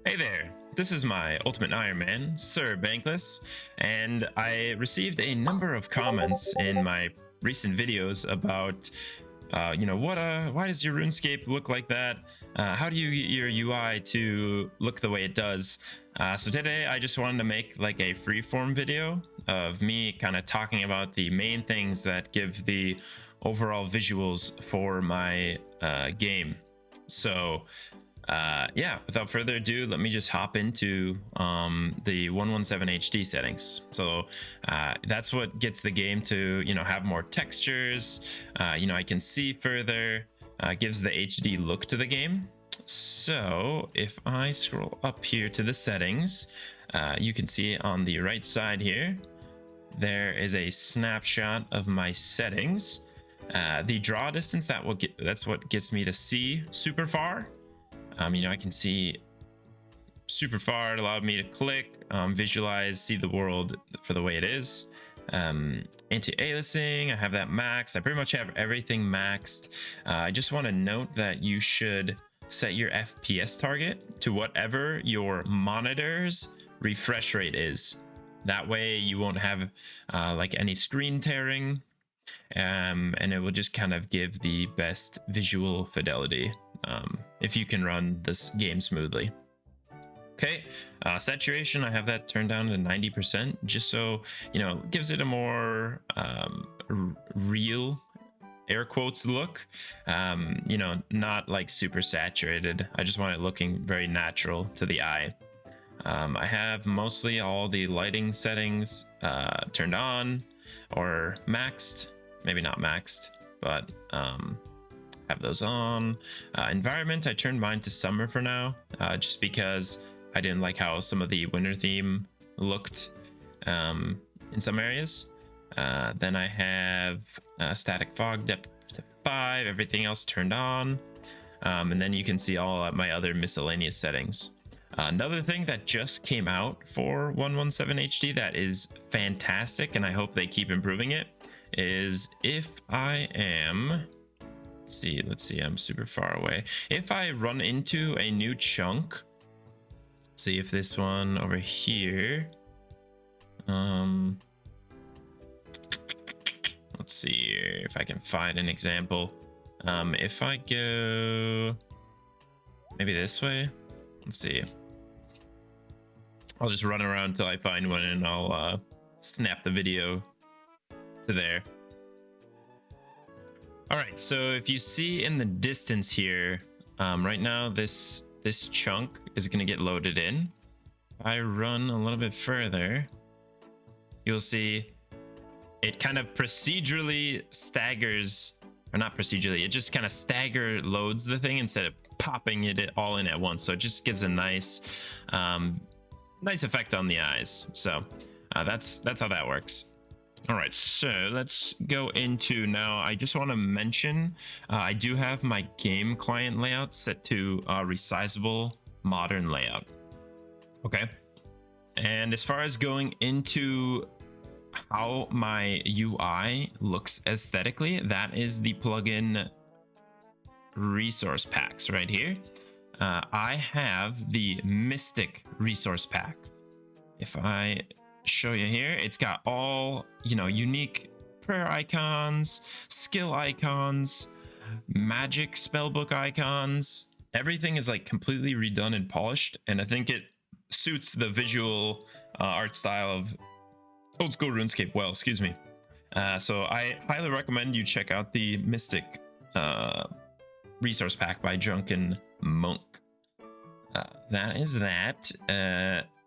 Hey there, this is my Ultimate Iron Man, Sir Bankless, and I received a number of comments in my recent videos about, why does your RuneScape look like that? How do you get your UI to look the way it does? So today I just wanted to make like a freeform video of me kind of talking about the main things that give the overall visuals for my game. So yeah, without further ado, let me just hop into the 117 HD settings. So that's what gets the game to, have more textures. I can see further, gives the HD look to the game. So if I scroll up here to the settings, you can see on the right side here, there is a snapshot of my settings. The draw distance, that's what gets me to see super far. I can see super far. It allowed me to click, visualize, see the world for the way it is. Anti-aliasing, I have that maxed. I pretty much have everything maxed. I just want to note that you should set your FPS target to whatever your monitor's refresh rate is. That way you won't have like any screen tearing, and it will just kind of give the best visual fidelity if you can run this game smoothly. Okay, saturation, I have that turned down to 90%, just so it gives it a more real, air quotes, look. Not like super saturated. I just want it looking very natural to the eye. I have mostly all the lighting settings turned on or maxed. Maybe not maxed, but have those on. Environment, I turned mine to summer for now, just because I didn't like how some of the winter theme looked in some areas. Then I have static fog depth to 5, everything else turned on. And then you can see all my other miscellaneous settings. Another thing that just came out for 117 HD that is fantastic, and I hope they keep improving it, is if I am, let's see, I'm super far away. If I run into a new chunk, let's see if this one over here, let's see if I can find an example. If I go maybe this way, let's see. I'll just run around until I find one and I'll snap the video to there. All right, so if you see in the distance here, right now this chunk is going to get loaded in. If I run a little bit further, you'll see it kind of procedurally staggers, or not procedurally, it just kind of stagger loads the thing instead of popping it all in at once. So it just gives a nice effect on the eyes. So that's how that works. All right, so let's go into now. I just want to mention I do have my game client layout set to resizable modern layout. Okay, and as far as going into how my UI looks aesthetically, that is the plugin resource packs right here. I have the Mystic resource pack. If I show you here, it's got all unique prayer icons, skill icons, magic spellbook icons. Everything is like completely redone and polished, and I think it suits the visual art style of old school RuneScape well. Excuse me. So I highly recommend you check out the Mystic resource pack by Drunken Monk. That is that.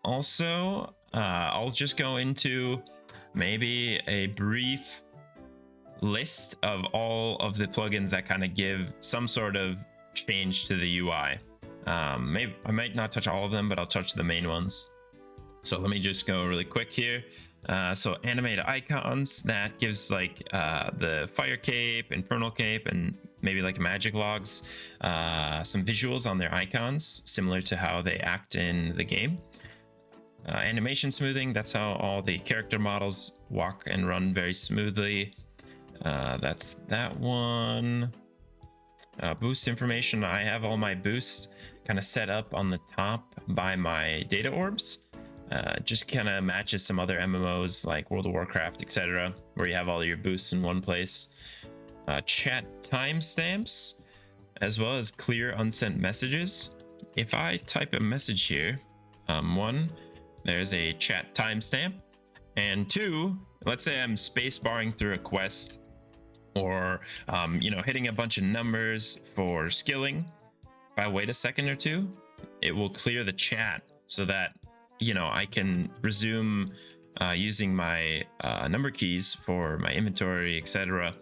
Also, I'll just go into maybe a brief list of all of the plugins that kind of give some sort of change to the UI. Maybe I might not touch all of them, but I'll touch the main ones. So let me just go really quick here. So animated icons, that gives like the fire cape, infernal cape, and maybe like magic logs, some visuals on their icons similar to how they act in the game. Animation smoothing, that's how all the character models walk and run very smoothly. That's that one. Boost information, I have all my boost kind of set up on the top by my data orbs. Just kind of matches some other MMOs like World of Warcraft, etc., where you have all your boosts in one place. Chat timestamps, as well as clear unsent messages. If I type a message here, one, there's a chat timestamp, and two, let's say I'm space barring through a quest, or hitting a bunch of numbers for skilling. If I wait a second or two, it will clear the chat so that I can resume using my number keys for my inventory, etc.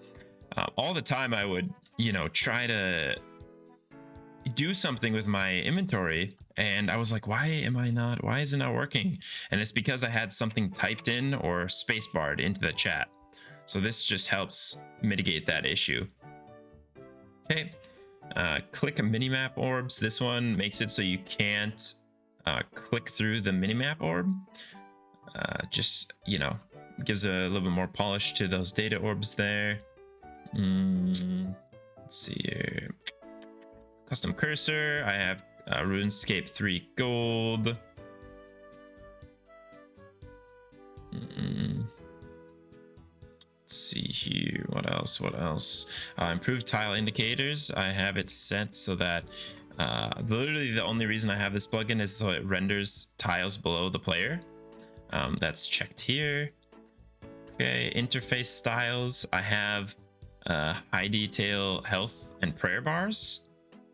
All the time I would try to do something with my inventory, and I was like, why is it not working? And it's because I had something typed in or space barred into the chat. So this just helps mitigate that issue. Okay, click a minimap orbs. This one makes it so you can't click through the minimap orb. Just gives a little bit more polish to those data orbs there. Let's see here. Custom cursor. I have RuneScape 3 gold. Let's see here. What else? Improved tile indicators. I have it set so that literally the only reason I have this plugin is so it renders tiles below the player. That's checked here. Okay, interface styles. I have high detail health and prayer bars.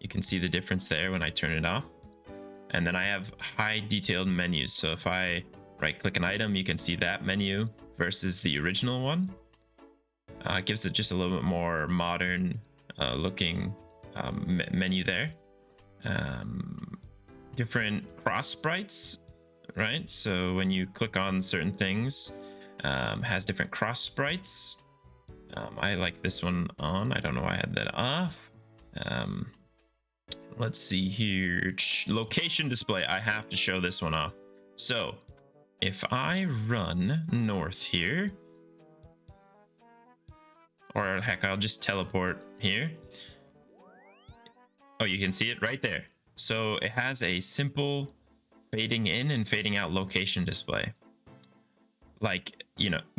You can see the difference there when I turn it off. And then I have high detailed menus. So if I right click an item, you can see that menu versus the original one. It gives it just a little bit more modern looking menu there. Different cross sprites, right? So when you click on certain things, has different cross sprites. I like this one on. I don't know why I had that off. Let's see here. Location display. I have to show this one off. So if I run north here, or heck, I'll just teleport here. Oh, you can see it right there. So it has a simple fading in and fading out location display. Like,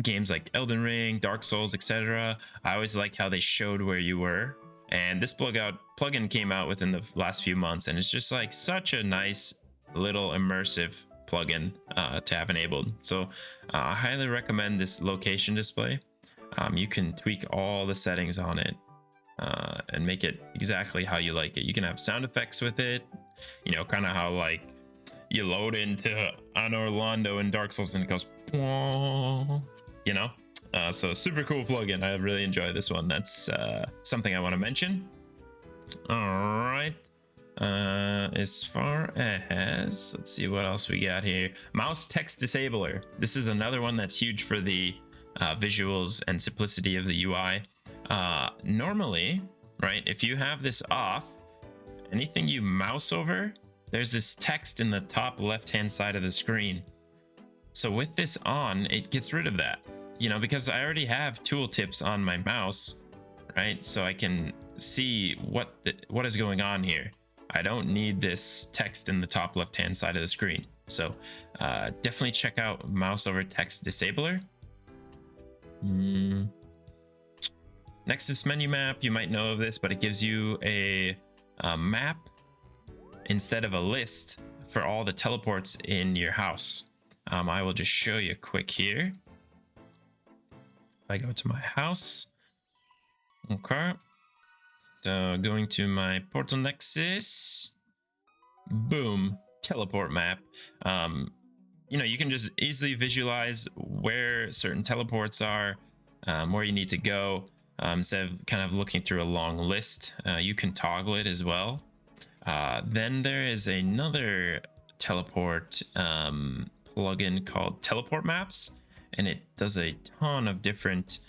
games like Elden Ring, Dark Souls, etc. I always like how they showed where you were. And this plugin came out within the last few months, and it's just like such a nice little immersive plugin to have enabled. So I highly recommend this location display. You can tweak all the settings on it and make it exactly how you like it. You can have sound effects with it, kind of how like you load into Anor Londo in Dark Souls and it goes, so super cool plugin. I really enjoy this one. That's something I want to mention. All right. As far as, let's see what else we got here. Mouse text disabler. This is another one that's huge for the visuals and simplicity of the UI. Normally, right, if you have this off, anything you mouse over, there's this text in the top left-hand side of the screen. So with this on, it gets rid of that, because I already have tooltips on my mouse, right? So I can see what is going on here. I don't need this text in the top left-hand side of the screen. So definitely check out mouse over text disabler. Nexus menu map, you might know of this, but it gives you a map instead of a list for all the teleports in your house. I will just show you quick here. I go to my house. Okay. So going to my portal nexus. Boom. Teleport map. You can just easily visualize where certain teleports are, where you need to go. Instead of kind of looking through a long list, you can toggle it as well. Then there is another teleport plugin called Teleport Maps, and it does a ton of different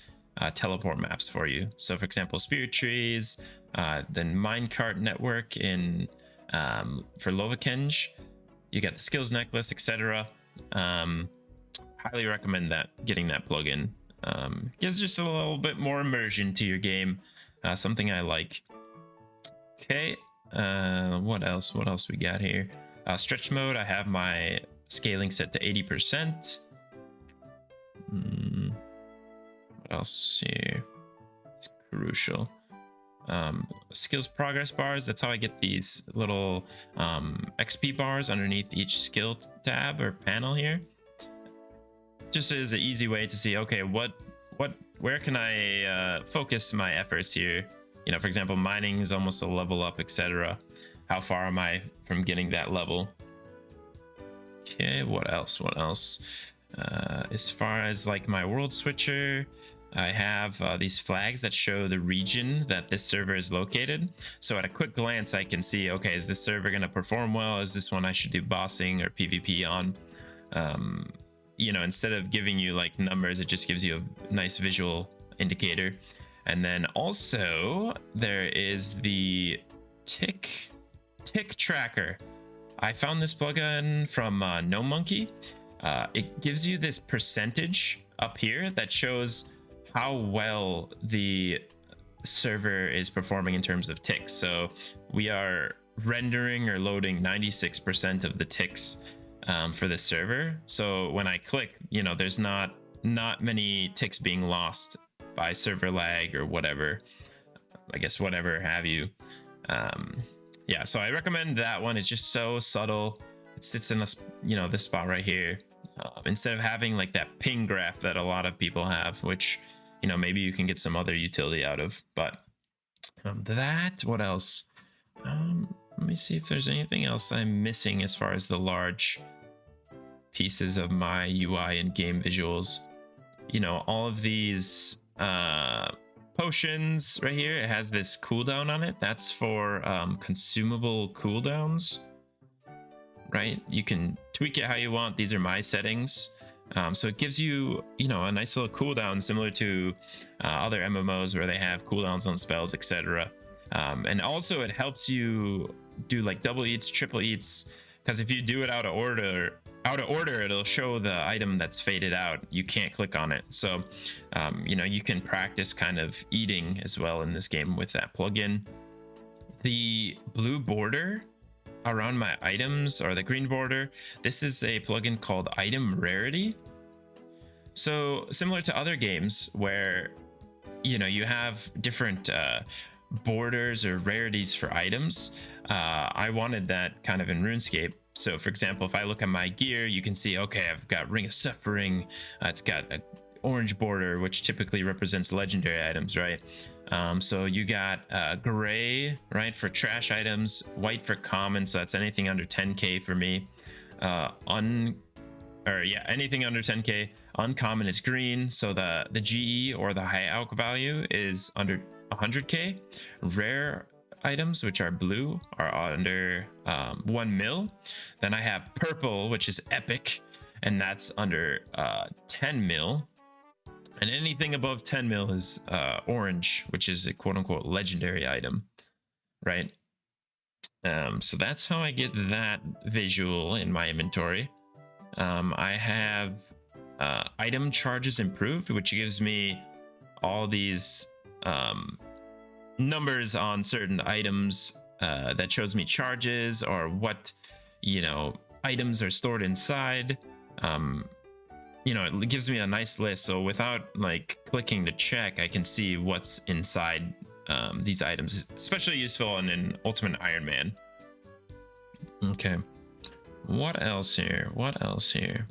teleport maps for you. So for example, Spirit Trees, then Minecart Network in for Lovakenj, you get the Skills Necklace, etc. Highly recommend getting that plugin. Gives just a little bit more immersion to your game, something I like. Okay, What else? What else we got here? Stretch mode. I have my scaling set to 80%. What else here? It's crucial. Skills progress bars. That's how I get these little XP bars underneath each skill tab or panel here. Just as an easy way to see, okay, where can I focus my efforts here? You know, for example, mining is almost a level up, etc. How far am I from getting that level? Okay, what else? What else? As far as like my world switcher, I have these flags that show the region that this server is located. So at a quick glance, I can see, okay, is this server going to perform well? Is this one I should do bossing or PvP on? You know, instead of giving you like numbers, it just gives you a nice visual indicator. And then also there is the tick tracker. I found this plugin from NoMonkey. It gives you this percentage up here that shows how well the server is performing in terms of ticks. So we are rendering or loading 96% of the ticks for this server. So when I click, you know, there's not many ticks being lost by server lag or whatever. I guess whatever have you. Yeah, so I recommend that one. It's just so subtle. It sits in a, you know, this spot right here. Instead of having like that ping graph that a lot of people have, which, you know, maybe you can get some other utility out of. But that, what else? Let me see if there's anything else I'm missing as far as the large pieces of my UI and game visuals. You know, all of these potions right here, it has this cooldown on it. That's for consumable cooldowns, right? You can tweak it how you want. These are my settings. So it gives you, you know, a nice little cooldown similar to other MMOs where they have cooldowns on spells, etc. And also it helps you do like double eats, triple eats, because if you do it out of order, it'll show the item that's faded out. You can't click on it. So, you know, you can practice kind of eating as well in this game with that plugin. The blue border around my items, or the green border, this is a plugin called Item Rarity. So similar to other games where, you know, you have different borders or rarities for items, I wanted that kind of in RuneScape. So for example, if I look at my gear, you can see, okay, I've got Ring of Suffering. It's got a orange border, which typically represents legendary items, right? So you got gray, right, for trash items, white for common, so that's anything under 10k for me. Anything under 10k. Uncommon is green, so the GE or the high alch value is under 100k. Rare items, which are blue, are under 1 mil. Then I have purple, which is epic, and that's under 10 mil. And anything above 10 mil is orange, which is a quote-unquote legendary item, right? So that's how I get that visual in my inventory. I have item charges improved, which gives me all these numbers on certain items that shows me charges or what, you know, items are stored inside. You know, it gives me a nice list, so without like clicking to check, I can see what's inside these items. Especially useful in an Ultimate Iron Man. Okay, what else here? What else here?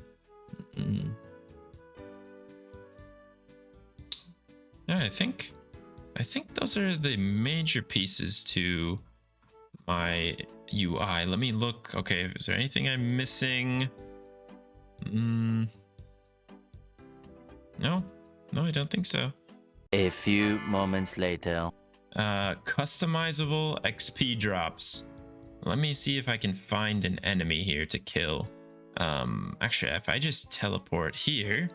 Yeah, I think those are the major pieces to my UI. Let me look. Okay, is there anything I'm missing? No, I don't think so. A few moments later. Customizable XP drops. Let me see if I can find an enemy here to kill. Actually, if I just teleport here,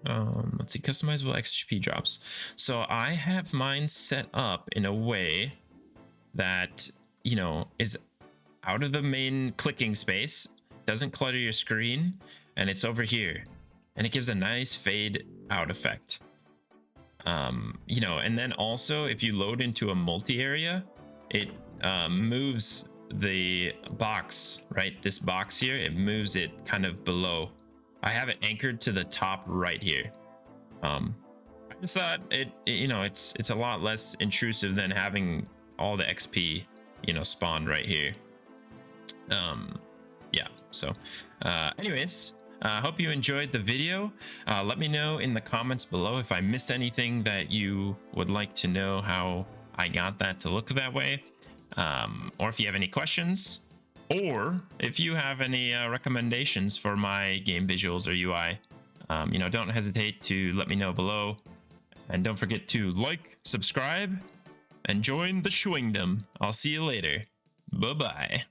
let's see, customizable XP drops. So I have mine set up in a way that, you know, is out of the main clicking space, doesn't clutter your screen, and it's over here. And it gives a nice fade out effect. You know, and then also if you load into a multi area, it moves the box, right? This box here, it moves it kind of below. I have it anchored to the top right here. I just thought it's a lot less intrusive than having all the XP, spawned right here. Yeah, so anyways, I hope you enjoyed the video. Let me know in the comments below if I missed anything that you would like to know how I got that to look that way, or if you have any questions, or if you have any recommendations for my game visuals or UI. Don't hesitate to let me know below, and don't forget to like, subscribe, and join the Schwingdom. I'll see you later. Bye bye.